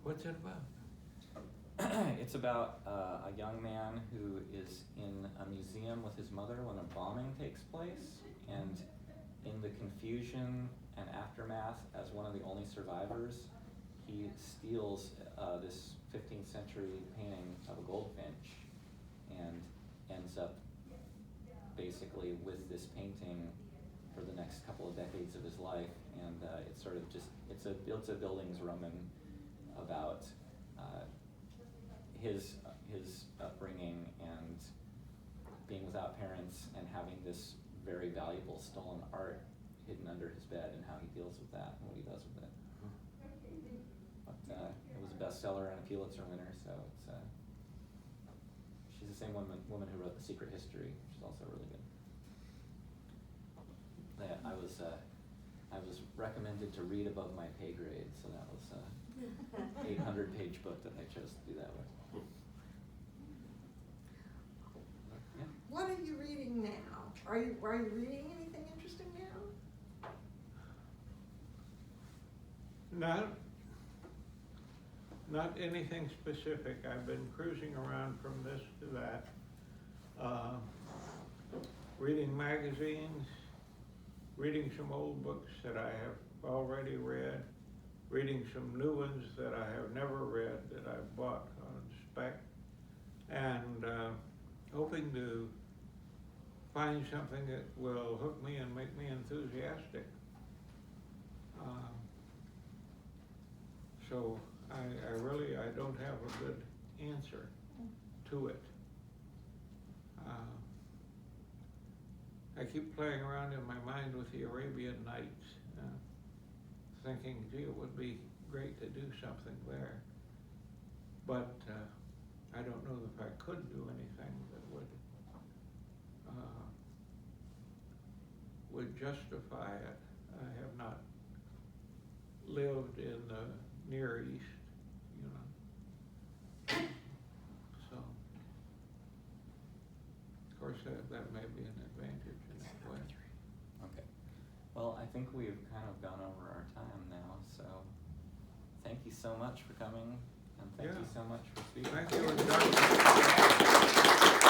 What's it about? It's about a young man who is in a museum with his mother when a bombing takes place, and in the confusion and aftermath, as one of the only survivors, he steals this 15th century painting of a goldfinch and ends up basically with this painting for the next couple of decades of his life, and it's sort of just, it's a Bildungsroman about his upbringing and being without parents and having this very valuable stolen art hidden under his bed, and how he deals with that and what he does with it. But it was a bestseller and a Pulitzer winner, so it's she's the same woman who wrote The Secret History, which is also really good. I was recommended to read above my pay grade, so that was a 800-page book that I chose to do that with. Yeah. What are you reading now? Are you reading anything interesting now? Not anything specific. I've been cruising around from this to that, reading magazines, reading some old books that I have already read, reading some new ones that I have never read that I've bought on spec, and hoping to find something that will hook me and make me enthusiastic. So I don't have a good answer to it. I keep playing around in my mind with the Arabian Nights, thinking, gee, it would be great to do something there. But I don't know if I could do anything that would justify it. I have not lived in the Near East, you know. So, of course, that may be an advantage in that way. Okay. Well, I think we've kind of gone over our time now, so thank you so much for coming, and thank you so much for speaking. Thank you.